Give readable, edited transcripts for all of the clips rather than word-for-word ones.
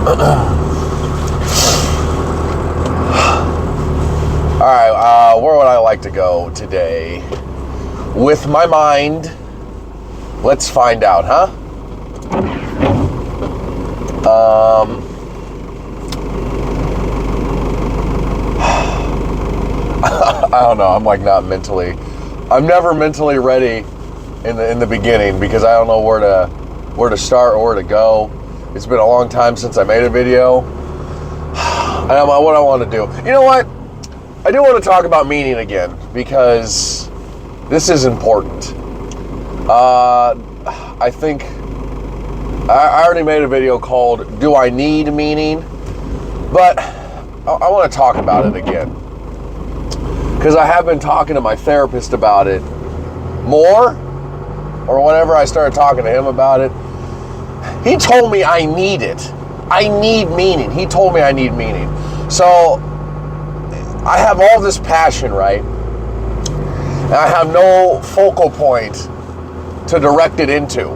Alright, where would I like to go today? With my mind, let's find out, huh? I don't know, I'm like not mentally, I'm never mentally ready in the beginning because I don't know where to start or where to go. It's been a long time since I made a video. I don't know what I want to do. You know what? I do want to talk about meaning again because this is important. I think I already made a video called "Do I Need Meaning?" But I want to talk about it again because I have been talking to my therapist about it more, or whenever I started talking to him about it, he told me I need it. I need meaning. He told me I need meaning. So I have all this passion, right? And I have no focal point to direct it into,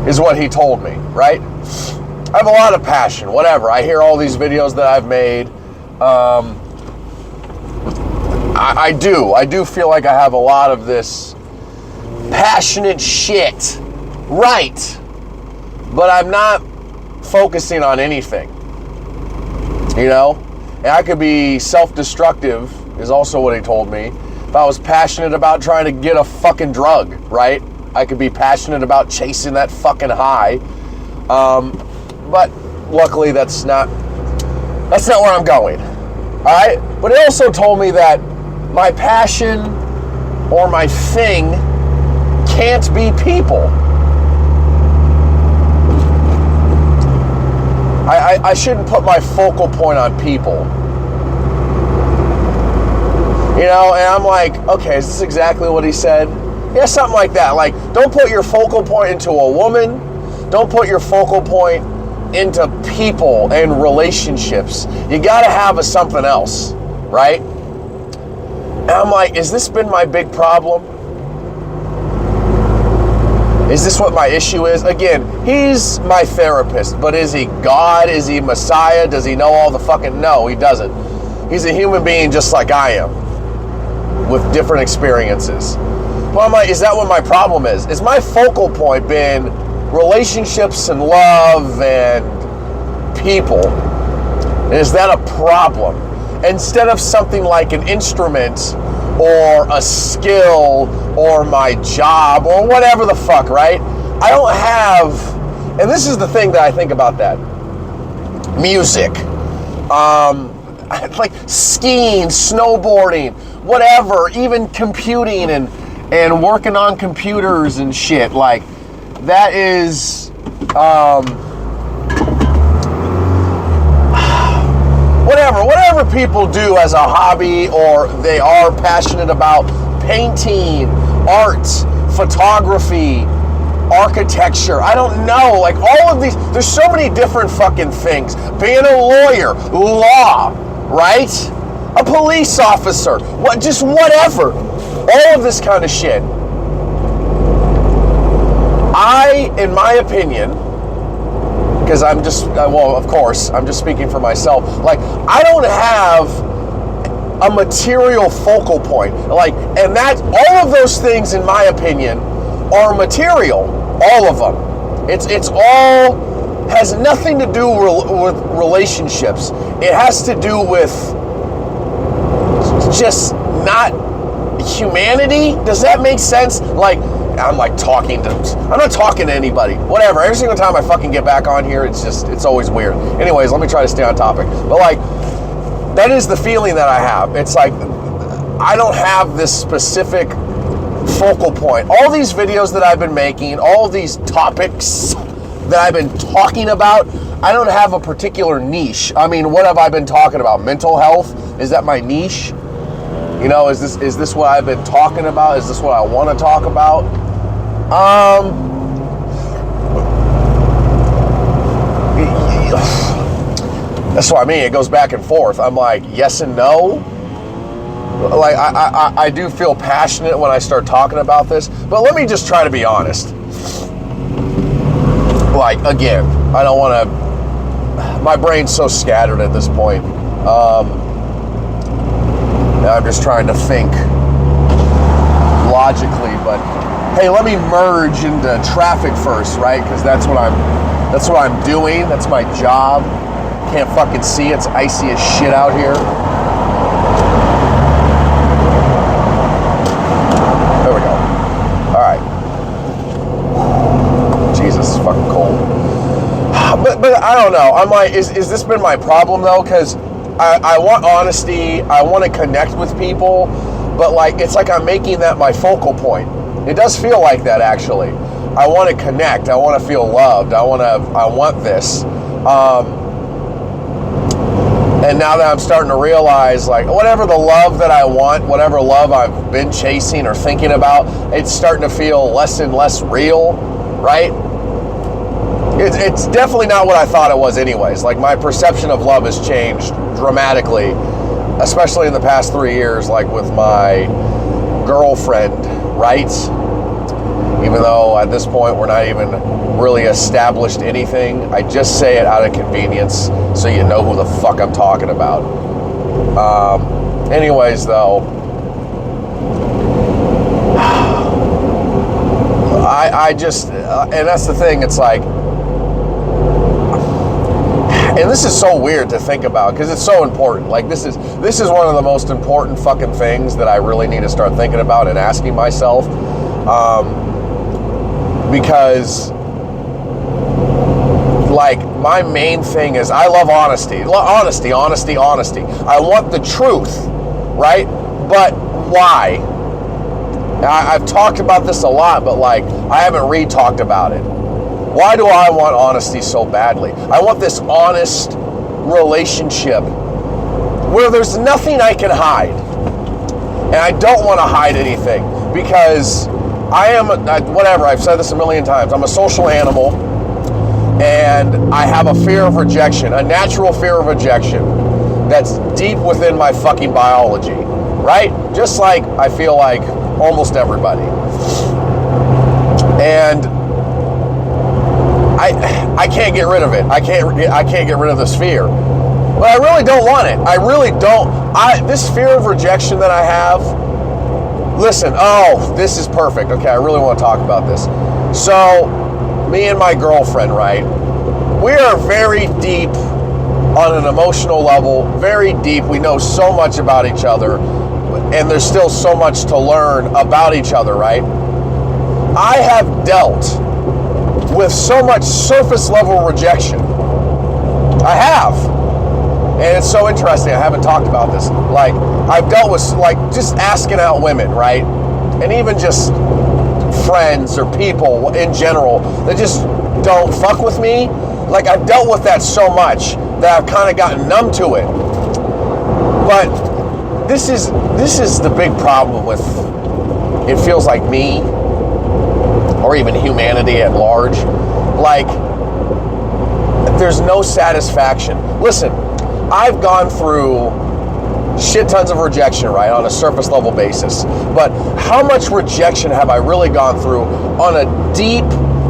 is what he told me, right? I have a lot of passion, whatever. I hear all these videos that I've made. I do feel like I have a lot of this passionate shit, right? But I'm not focusing on anything, you know? And I could be self-destructive, is also what he told me. If I was passionate about trying to get a fucking drug, right? I could be passionate about chasing that fucking high. But luckily that's not where I'm going. All right? But he also told me that my passion or my thing can't be people. I shouldn't put my focal point on people. You know, and I'm like, okay, is this exactly what he said? Yeah, something like that. Like, don't put your focal point into a woman. Don't put your focal point into people and relationships. You gotta have a something else, right? And I'm like, has this been my big problem? Is this what my issue is? Again, he's my therapist, but is he God? Is he Messiah? Does he know all the fucking... No, he doesn't. He's a human being just like I am, with different experiences. Well, I'm like, is that what my problem is? Is my focal point been relationships and love and people? Is that a problem? Instead of something like an instrument or a skill or my job or whatever the fuck, right? I don't have, and this is the thing that I think about that. Music. Like skiing, snowboarding, whatever, even computing and working on computers and shit. Like, that is, whatever people do as a hobby or they are passionate about, painting, art, photography, architecture, I don't know, like all of these, there's so many different fucking things. Being a lawyer, law, right? A police officer, just whatever. All of this kind of shit. In my opinion, because I'm just, well, of course, I'm just speaking for myself. Like, I don't have a material focal point. Like, and that, all of those things, in my opinion, are material. All of them. It's all, has nothing to do with relationships. It has to do with just not humanity. Does that make sense? Like, I'm not talking to anybody. Whatever. Every single time I fucking get back on here, it's always weird. Anyways, let me try to stay on topic. But like, that is the feeling that I have. It's like, I don't have this specific focal point. All these videos that I've been making, all these topics that I've been talking about, I don't have a particular niche. I mean, what have I been talking about? Mental health? Is that my niche? You know, is this what I've been talking about? Is this what I want to talk about? That's what I mean. It goes back and forth. I'm like, yes and no. Like, I do feel passionate when I start talking about this, but let me just try to be honest. Like, again, I don't want to my brain's so scattered at this point. I'm just trying to think logically, but hey, let me merge into traffic first, right? Because that's what I'm doing. That's my job. Can't fucking see. It's icy as shit out here. There we go. All right. Jesus, it's fucking cold. But I don't know. I'm like, is this been my problem though? Because I want honesty. I want to connect with people, but like it's like I'm making that my focal point. It does feel like that actually. I want to connect. I want to feel loved. I want this. And now that I'm starting to realize, like, whatever the love that I want, whatever love I've been chasing or thinking about, it's starting to feel less and less real, right? It's definitely not what I thought it was anyways. Like, my perception of love has changed dramatically, especially in the past 3 years, like with my girlfriend, right? Even though at this point we're not even really established anything. I just say it out of convenience so you know who the fuck I'm talking about. Anyways, though, I just, and that's the thing, it's like, and this is so weird to think about because it's so important. Like this is one of the most important fucking things that I really need to start thinking about and asking myself. Because like my main thing is I love honesty. Honesty. I want the truth, right? But why? I've talked about this a lot, but like I haven't re-talked about it. Why do I want honesty so badly? I want this honest relationship where there's nothing I can hide. And I don't want to hide anything because I am, whatever, I've said this a million times, I'm a social animal and I have a fear of rejection, a natural fear of rejection that's deep within my fucking biology, right? Just like I feel like almost everybody. And I can't get rid of it. I can't get rid of this fear. But I really don't want it. I really don't. This fear of rejection that I have, listen, this is perfect. Okay, I really want to talk about this. So, me and my girlfriend, right? We are very deep on an emotional level, very deep. We know so much about each other, and there's still so much to learn about each other, right? I have dealt with so much surface level rejection. I have. And it's so interesting. I haven't talked about this. Like, I've dealt with, like, just asking out women, right? And even just friends or people in general that just don't fuck with me. Like, I've dealt with that so much that I've kind of gotten numb to it. But this is the big problem with, it feels like me, or even humanity at large. Like, there's no satisfaction. Listen, I've gone through shit tons of rejection, right, on a surface level basis. But how much rejection have I really gone through on a deep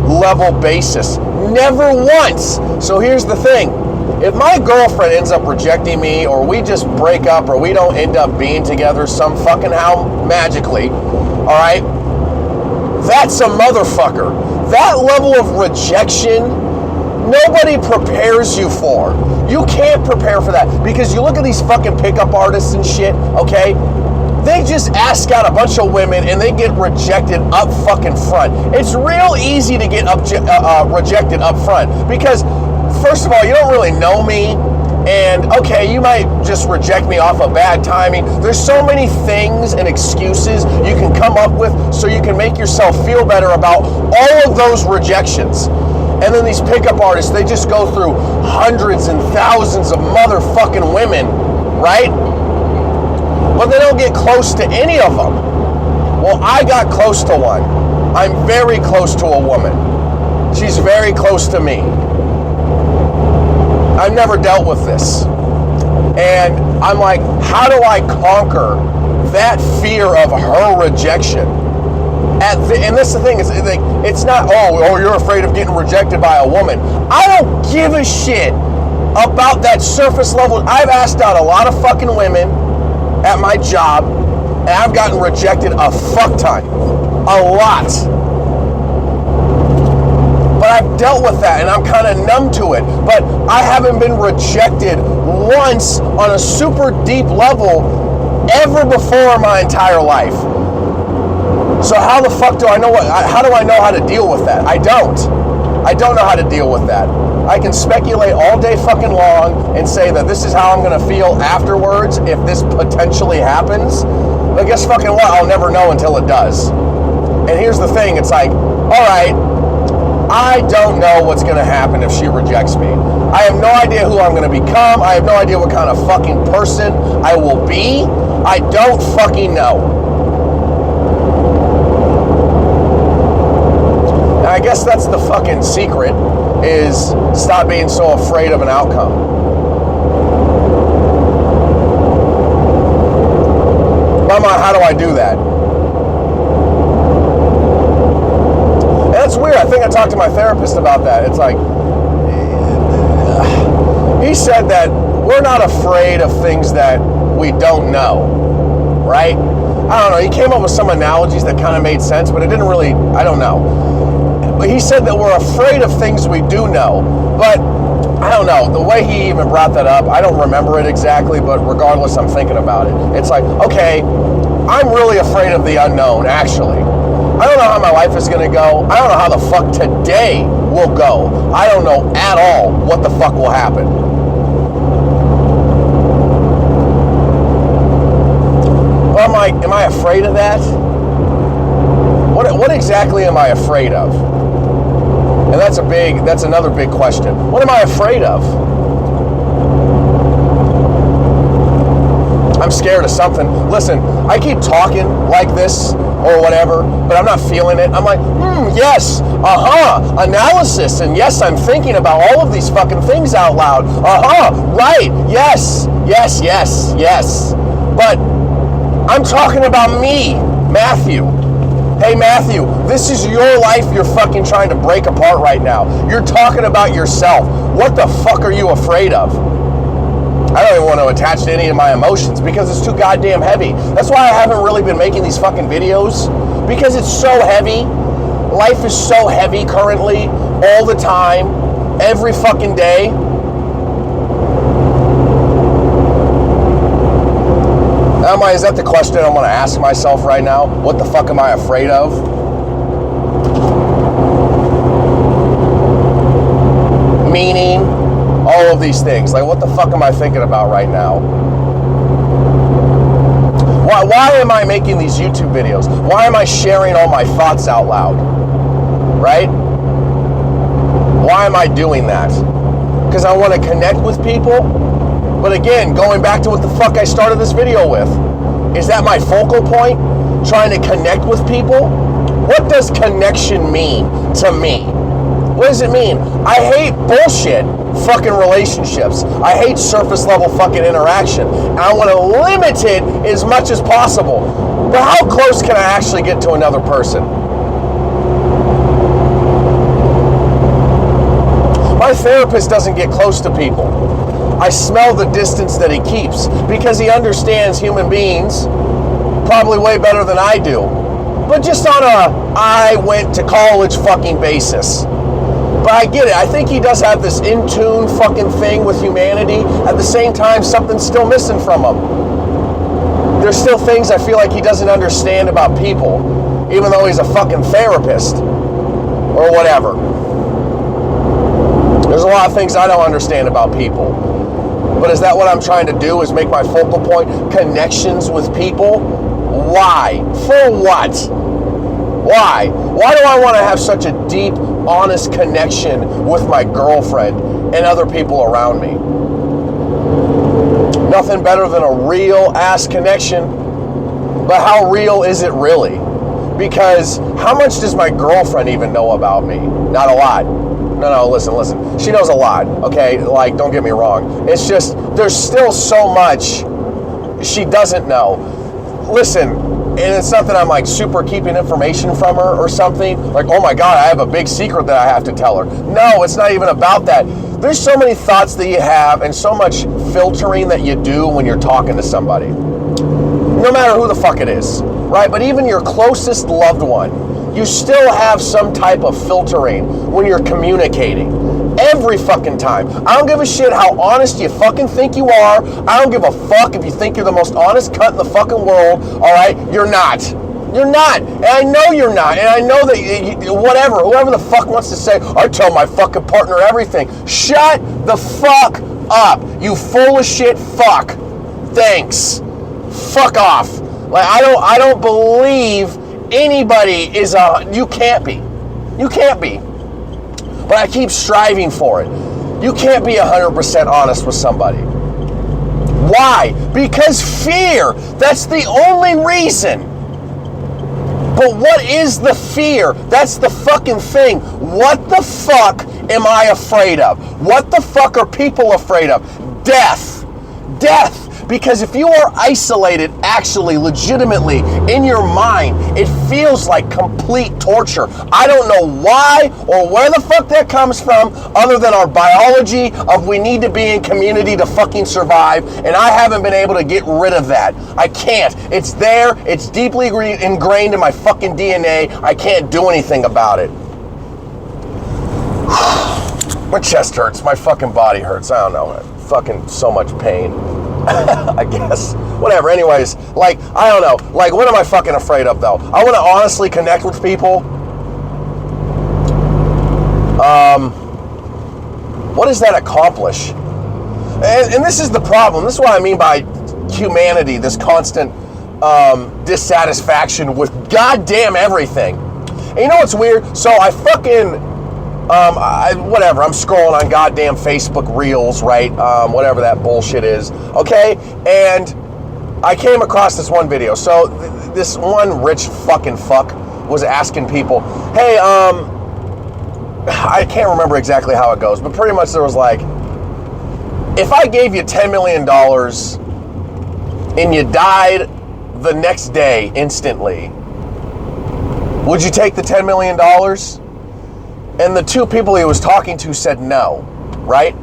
level basis? Never once. So here's the thing. If my girlfriend ends up rejecting me, or we just break up, or we don't end up being together some fucking how magically, all right, that's a motherfucker. That level of rejection, nobody prepares you for. You can't prepare for that because you look at these fucking pickup artists and shit, okay? They just ask out a bunch of women and they get rejected up fucking front. It's real easy to get rejected up front because, first of all, you don't really know me. And okay, you might just reject me off of bad timing. There's so many things and excuses you can come up with so you can make yourself feel better about all of those rejections. And then these pickup artists, they just go through hundreds and thousands of motherfucking women, right? But they don't get close to any of them. Well, I got close to one. I'm very close to a woman. She's very close to me. I've never dealt with this. And I'm like, how do I conquer that fear of her rejection? And that's the thing, it's not, oh, you're afraid of getting rejected by a woman. I don't give a shit about that surface level. I've asked out a lot of fucking women at my job, and I've gotten rejected a fuck ton. A lot. But I've dealt with that, and I'm kind of numb to it. But I haven't been rejected once on a super deep level ever before in my entire life. So how the fuck do I know how do I know how to deal with that? I don't know how to deal with that. I can speculate all day fucking long and say that this is how I'm gonna feel afterwards if this potentially happens. But guess fucking what? I'll never know until it does. And here's the thing, it's like, alright, I don't know what's gonna happen if she rejects me. I have no idea who I'm gonna become. I have no idea what kind of fucking person I will be. I don't fucking know. And I guess that's the fucking secret, is stop being so afraid of an outcome. Mama, how do I do that? And that's weird. I think I talked to my therapist about that. It's like, he said that we're not afraid of things that we don't know, right? I don't know. He came up with some analogies that kind of made sense, but it didn't really, I don't know. But he said that we're afraid of things we do know. But I don't know. The way he even brought that up, I don't remember it exactly, but regardless, I'm thinking about it. It's like, okay, I'm really afraid of the unknown, actually. I don't know how my life is going to go. I don't know how the fuck today will go. I don't know at all what the fuck will happen. Well, am I afraid of that? What exactly am I afraid of? And that's another big question. What am I afraid of? I'm scared of something. Listen, I keep talking like this or whatever, but I'm not feeling it. I'm like, yes, analysis, and yes, I'm thinking about all of these fucking things out loud. Right, yes. But I'm talking about me, Matthew. Hey, Matthew, this is your life you're fucking trying to break apart right now. You're talking about yourself. What the fuck are you afraid of? I don't even want to attach to any of my emotions because it's too goddamn heavy. That's why I haven't really been making these fucking videos, because it's so heavy. Life is so heavy currently, all the time, every fucking day. Is that the question I'm going to ask myself right now? What the fuck am I afraid of? Meaning, all of these things. Like, what the fuck am I thinking about right now? Why am I making these YouTube videos? Why am I sharing all my thoughts out loud? Right? Why am I doing that? Because I want to connect with people? But again, going back to what the fuck I started this video with, is that my focal point? Trying to connect with people? What does connection mean to me? What does it mean? I hate bullshit fucking relationships. I hate surface level fucking interaction. And I want to limit it as much as possible. But how close can I actually get to another person? My therapist doesn't get close to people. I smell the distance that he keeps because he understands human beings probably way better than I do. But just on a I went to college fucking basis. But I get it. I think he does have this in tune fucking thing with humanity. At the same time, something's still missing from him. There's still things I feel like he doesn't understand about people, even though he's a fucking therapist or whatever. There's a lot of things I don't understand about people. But is that what I'm trying to do, is make my focal point connections with people? Why? For what? Why? Why do I want to have such a deep, honest connection with my girlfriend and other people around me? Nothing better than a real ass connection. But how real is it really? Because how much does my girlfriend even know about me? Not a lot. No, listen. She knows a lot, okay? Like, don't get me wrong. It's just, there's still so much she doesn't know. Listen, and it's not that I'm like super keeping information from her or something. Like, oh my God, I have a big secret that I have to tell her. No, it's not even about that. There's so many thoughts that you have and so much filtering that you do when you're talking to somebody. No matter who the fuck it is, right? But even your closest loved one, you still have some type of filtering when you're communicating. Every fucking time. I don't give a shit how honest you fucking think you are. I don't give a fuck if you think you're the most honest cunt in the fucking world, alright? You're not. You're not. And I know you're not. And I know that whoever the fuck wants to say, I tell my fucking partner everything. Shut the fuck up, you full of shit fuck. Thanks. Fuck off. Like, I don't believe anybody is you can't be. You can't be. But I keep striving for it. You can't be 100% honest with somebody. Why? Because fear. That's the only reason. But what is the fear? That's the fucking thing. What the fuck am I afraid of? What the fuck are people afraid of? Death. Death. Because if you are isolated, actually, legitimately, in your mind, it feels like complete torture. I don't know why or where the fuck that comes from, other than our biology of we need to be in community to fucking survive, and I haven't been able to get rid of that. I can't. It's there. It's deeply ingrained in my fucking DNA. I can't do anything about it. My chest hurts. My fucking body hurts. I don't know. Fucking so much pain. I guess. Whatever. Anyways, like, I don't know. Like, what am I fucking afraid of, though? I want to honestly connect with people. What does that accomplish? And this is the problem. This is what I mean by humanity, this constant dissatisfaction with goddamn everything. And you know what's weird? So I fucking... whatever, I'm scrolling on goddamn Facebook Reels, right? Whatever that bullshit is, okay? And I came across this one video. So this one rich fucking fuck was asking people, hey, I can't remember exactly how it goes, but pretty much there was like, if I gave you $10 million and you died the next day instantly, would you take the $10 million? And the two people he was talking to said no, right?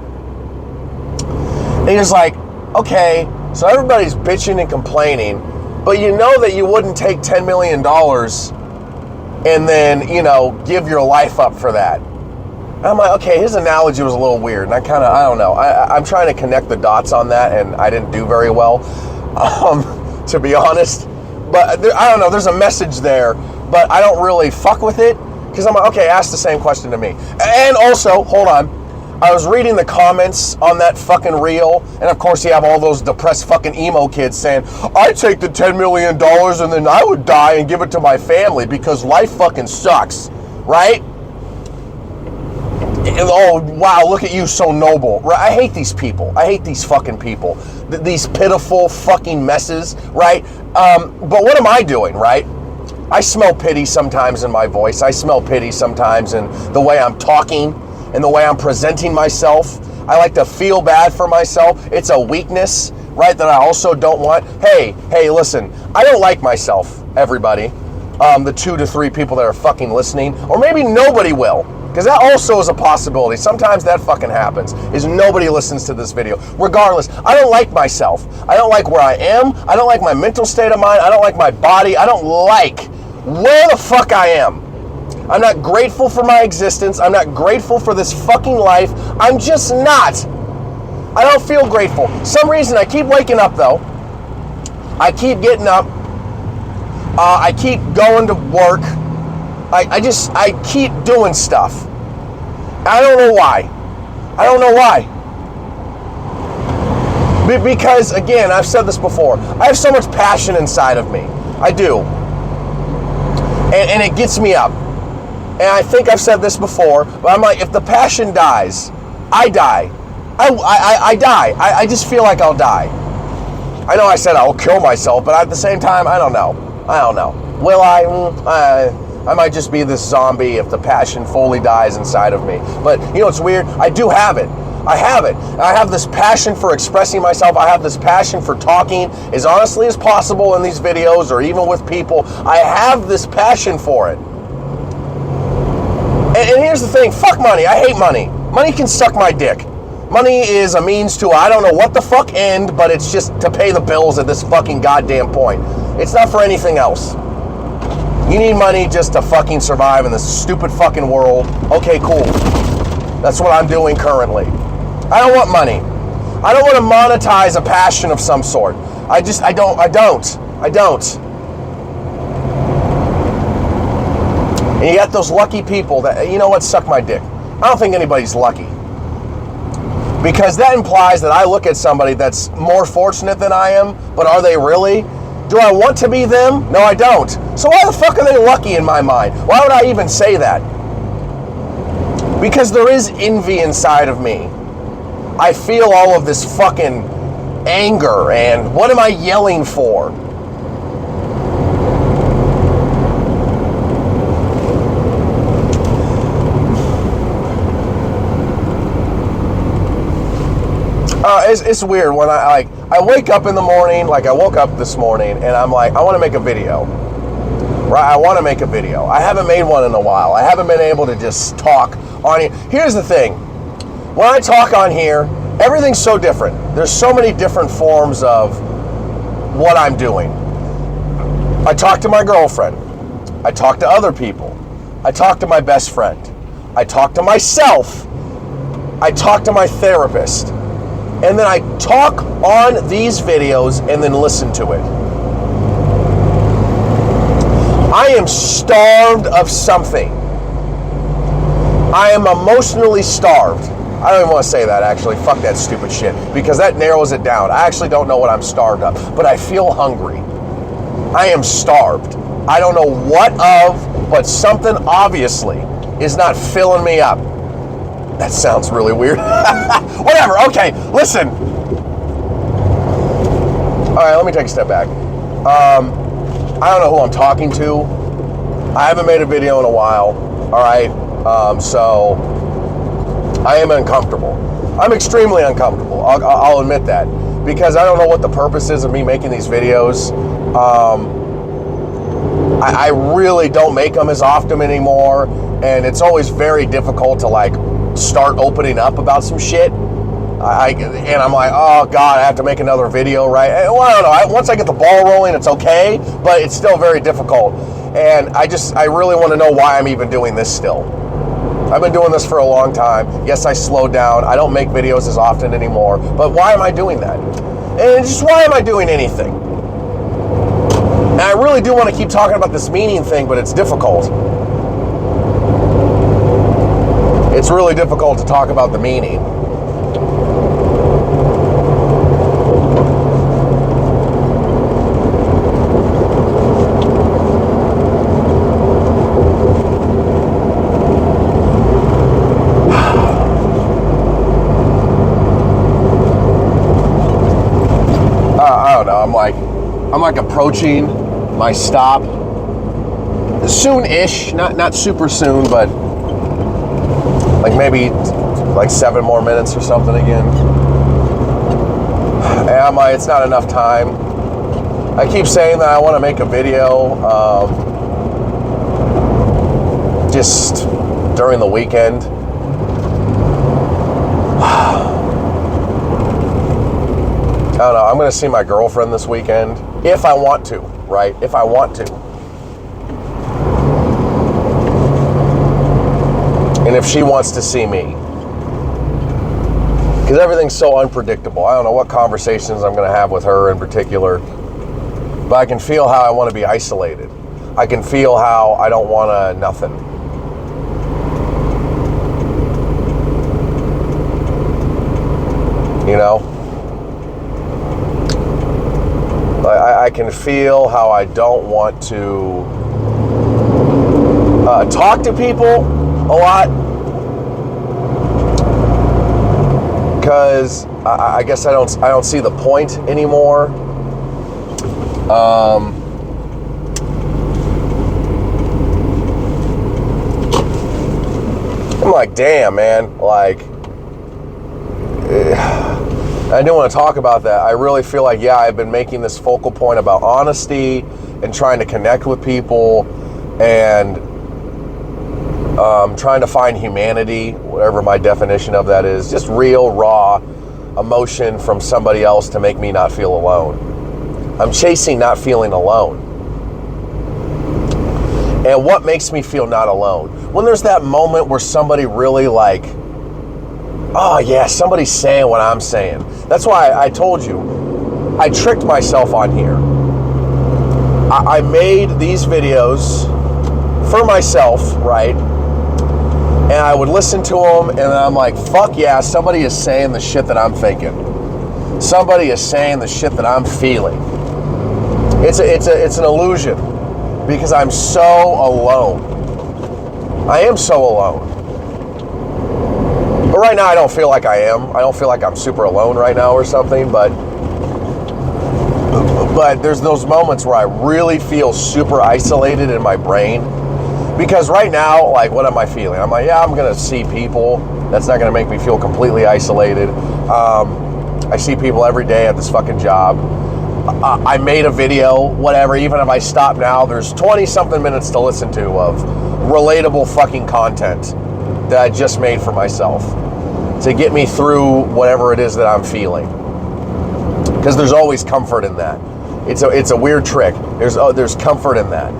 And he was like, okay, so everybody's bitching and complaining, but you know that you wouldn't take $10 million and then, you know, give your life up for that. And I'm like, okay, his analogy was a little weird, and I don't know. I'm trying to connect the dots on that, and I didn't do very well, to be honest. But I don't know, there's a message there, but I don't really fuck with it. Because I'm like, okay, ask the same question to me. And also, hold on, I was reading the comments on that fucking reel, and of course you have all those depressed fucking emo kids saying, I'd take the $10 million and then I would die and give it to my family because life fucking sucks, right? And, oh, wow, look at you, so noble. Right? I hate these people. I hate these fucking people. These pitiful fucking messes, right? But what am I doing, right? I smell pity sometimes in my voice. I smell pity sometimes in the way I'm talking and the way I'm presenting myself. I like to feel bad for myself. It's a weakness, right, that I also don't want. Hey, listen, I don't like myself, everybody. The 2 to 3 people that are fucking listening, or maybe nobody will, because that also is a possibility. Sometimes that fucking happens, is nobody listens to this video. Regardless, I don't like myself. I don't like where I am. I don't like my mental state of mind. I don't like my body. I don't like where the fuck I am. I'm not grateful for my existence. I'm not grateful for this fucking life. I'm just not. I don't feel grateful. Some reason I keep waking up though. I keep getting up. I keep going to work. I keep doing stuff. I don't know why. I don't know why. Because again, I've said this before. I have so much passion inside of me. I do. And it gets me up. And I think I've said this before, but I'm like, if the passion dies, I die. I die. I just feel like I'll die. I know I said I'll kill myself, but at the same time, I don't know. Will I? I might just be this zombie if the passion fully dies inside of me. But you know what's weird? I do have it. I have it. I have this passion for expressing myself. I have this passion for talking as honestly as possible in these videos or even with people. I have this passion for it. And here's the thing. Fuck money. I hate money. Money can suck my dick. Money is a means to, I don't know what the fuck end, but it's just to pay the bills at this fucking goddamn point. It's not for anything else. You need money just to fucking survive in this stupid fucking world. Okay, cool. That's what I'm doing currently. I don't want money. I don't want to monetize a passion of some sort. I don't. And you got those lucky people that, you know what, suck my dick. I don't think anybody's lucky. Because that implies that I look at somebody that's more fortunate than I am, but are they really? Do I want to be them? No, I don't. So why the fuck are they lucky in my mind? Why would I even say that? Because there is envy inside of me. I feel all of this fucking anger, and what am I yelling for? It's weird when I wake up in the morning, like I woke up this morning, and I'm like, I want to make a video. Right? I want to make a video. I haven't made one in a while. I haven't been able to just talk on here. Here's the thing. When I talk on here, everything's so different. There's so many different forms of what I'm doing. I talk to my girlfriend. I talk to other people. I talk to my best friend. I talk to myself. I talk to my therapist. And then I talk on these videos and then listen to it. I am starved of something. I am emotionally starved. I don't even want to say that, actually. Fuck that stupid shit, because that narrows it down. I actually don't know what I'm starved of, but I feel hungry. I am starved. I don't know what of, but something obviously is not filling me up. That sounds really weird. Whatever, okay, listen. All right, let me take a step back. I don't know who I'm talking to. I haven't made a video in a while, all right? So I am uncomfortable. I'm extremely uncomfortable. I'll admit that, because I don't know what the purpose is of me making these videos. I really don't make them as often anymore, and it's always very difficult to like start opening up about some shit. And I'm like, oh God, I have to make another video, right? Well, I don't know. Once I get the ball rolling, it's okay, but it's still very difficult. And I really want to know why I'm even doing this still. I've been doing this for a long time. Yes, I slowed down. I don't make videos as often anymore, but why am I doing that? And just why am I doing anything? And I really do want to keep talking about this meaning thing, but it's difficult. It's really difficult to talk about the meaning. I don't know. I'm like approaching my stop soon-ish, not super soon, but like maybe like 7 more minutes or something again. And I'm like, it's not enough time. I keep saying that I want to make a video just during the weekend. I don't know. I'm going to see my girlfriend this weekend if I want to, right? If I want to. And if she wants to see me. Because everything's so unpredictable. I don't know what conversations I'm going to have with her in particular. But I can feel how I want to be isolated. I can feel how I don't want to nothing. You know? I can feel how I don't want to talk to people a lot, because I guess I don't see the point anymore. I'm like, damn, man, like, I didn't want to talk about that. I really feel like, yeah, I've been making this focal point about honesty and trying to connect with people, and trying to find humanity, whatever my definition of that is, just real, raw emotion from somebody else to make me not feel alone. I'm chasing not feeling alone. And what makes me feel not alone? When there's that moment where somebody really like, oh yeah, somebody's saying what I'm saying. That's why I told you, I tricked myself on here. I made these videos for myself, right? And I would listen to them, and I'm like, fuck yeah, somebody is saying the shit that I'm thinking. Somebody is saying the shit that I'm feeling. It's an illusion, because I'm so alone. I am so alone. But right now, I don't feel like I am. I don't feel like I'm super alone right now or something, but there's those moments where I really feel super isolated in my brain. Because right now, like, what am I feeling? I'm like, yeah, I'm going to see people. That's not going to make me feel completely isolated. I see people every day at this fucking job. I made a video, whatever. Even if I stop now, there's 20-something minutes to listen to of relatable fucking content that I just made for myself to get me through whatever it is that I'm feeling. Because there's always comfort in that. It's a weird trick. There's comfort in that.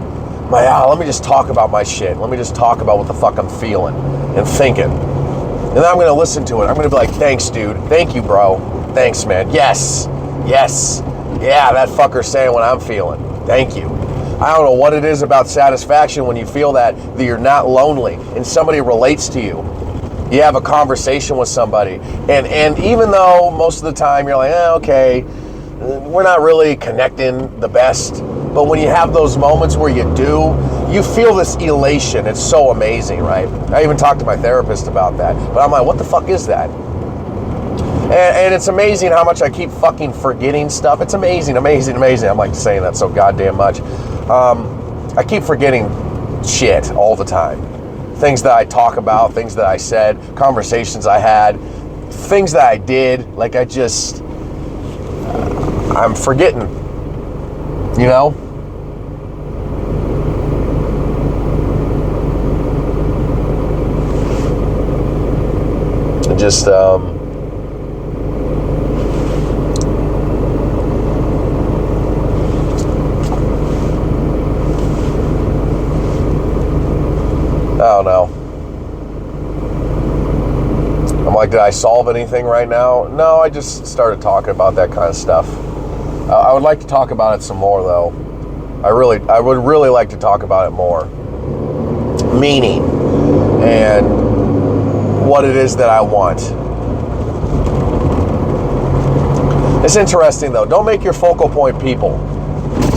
Let me just talk about my shit. Let me just talk about what the fuck I'm feeling and thinking. And then I'm going to listen to it. I'm going to be like, thanks, dude. Thank you, bro. Thanks, man. Yes. Yes. Yeah, that fucker's saying what I'm feeling. Thank you. I don't know what it is about satisfaction when you feel that you're not lonely and somebody relates to you. You have a conversation with somebody. And even though most of the time you're like, okay, we're not really connecting the best. But when you have those moments where you do, you feel this elation. It's so amazing, right? I even talked to my therapist about that. But I'm like, what the fuck is that? And it's amazing how much I keep fucking forgetting stuff. It's amazing, amazing, amazing. I'm like saying that so goddamn much. I keep forgetting shit all the time. Things that I talk about, things that I said, conversations I had, things that I did. Like I'm forgetting, you know? Just, I don't know. I'm like, did I solve anything right now? No, I just started talking about that kind of stuff. I would like to talk about it some more, though. I would really like to talk about it more. Meaning and what it is that I want. It's interesting, though. Don't make your focal point people.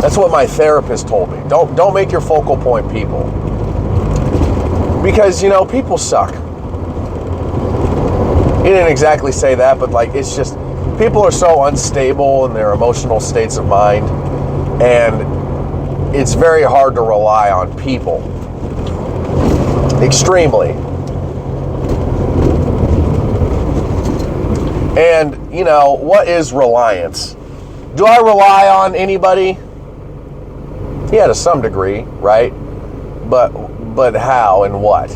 That's what my therapist told me. Don't make your focal point people. Because, people suck. He didn't exactly say that, but like, it's just, people are so unstable in their emotional states of mind, and it's very hard to rely on people. Extremely. And, what is reliance? Do I rely on anybody? Yeah, to some degree, right? But how and what?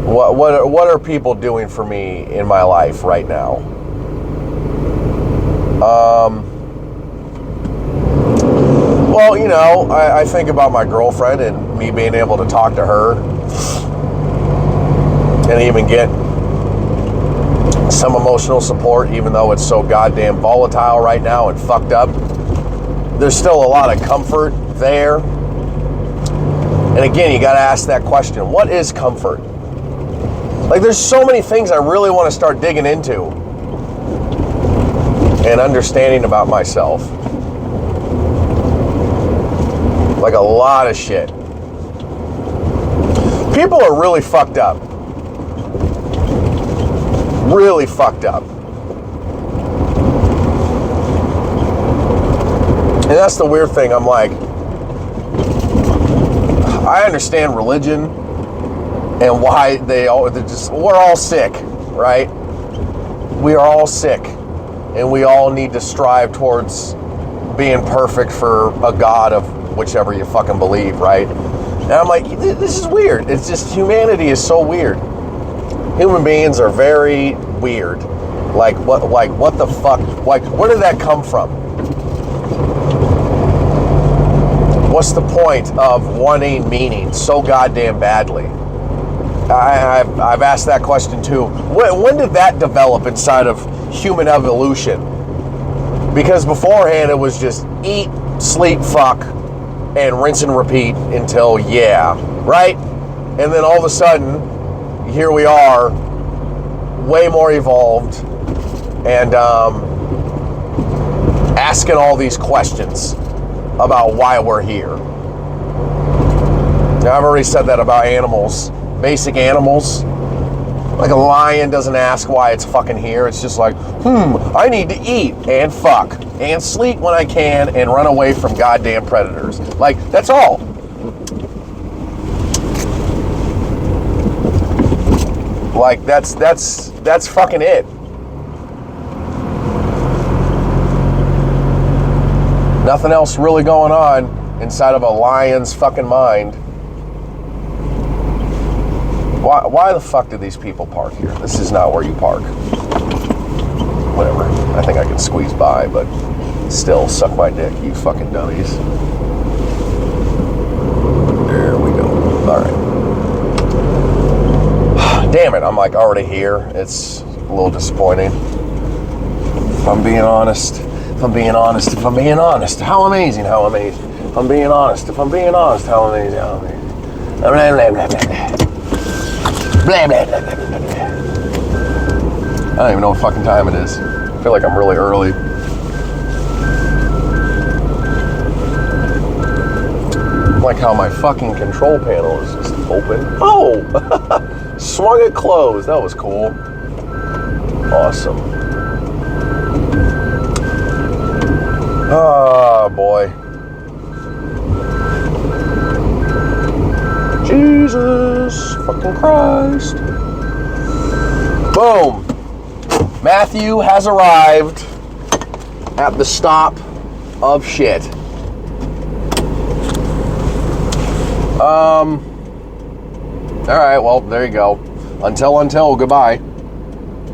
What are people doing for me in my life right now? Well, I think about my girlfriend and me being able to talk to her and even get some emotional support, even though it's so goddamn volatile right now and fucked up. There's still a lot of comfort there. And again, you got to ask that question. What is comfort? Like, there's so many things I really want to start digging into and understanding about myself. Like a lot of shit. People are really fucked up. Really fucked up. And that's the weird thing. I'm like, I understand religion and why we're all sick, right? We are all sick, and we all need to strive towards being perfect for a God of whichever you fucking believe, right? And I'm like, this is weird. It's just, humanity is so weird. Human beings are very weird. Like what the fuck? Like, where did that come from? What's the point of wanting meaning so goddamn badly? I've asked that question too. When did that develop inside of human evolution? Because beforehand it was just eat, sleep, fuck, and rinse and repeat until right? And then all of a sudden, here we are, way more evolved, and asking all these questions about why we're here. Now, I've already said that about animals, basic animals. Like a lion doesn't ask why it's fucking here. It's just like, I need to eat and fuck and sleep when I can and run away from goddamn predators. Like, that's all. Like, that's fucking it. Nothing else really going on inside of a lion's fucking mind. Why the fuck do these people park here? This is not where you park. Whatever. I think I can squeeze by, but still, suck my dick, you fucking dummies. There we go. Alright. Damn it, I'm like already here. It's a little disappointing. If I'm being honest. How amazing. If I'm being honest. How amazing. How amazing. I don't even know what fucking time it is. I feel like I'm really early. Like how my fucking control panel is just open. Oh! Swung it closed. That was cool. Awesome. Oh, boy. Jesus fucking Christ. Boom. Matthew has arrived at the stop of shit. All right, well, there you go. Until, goodbye.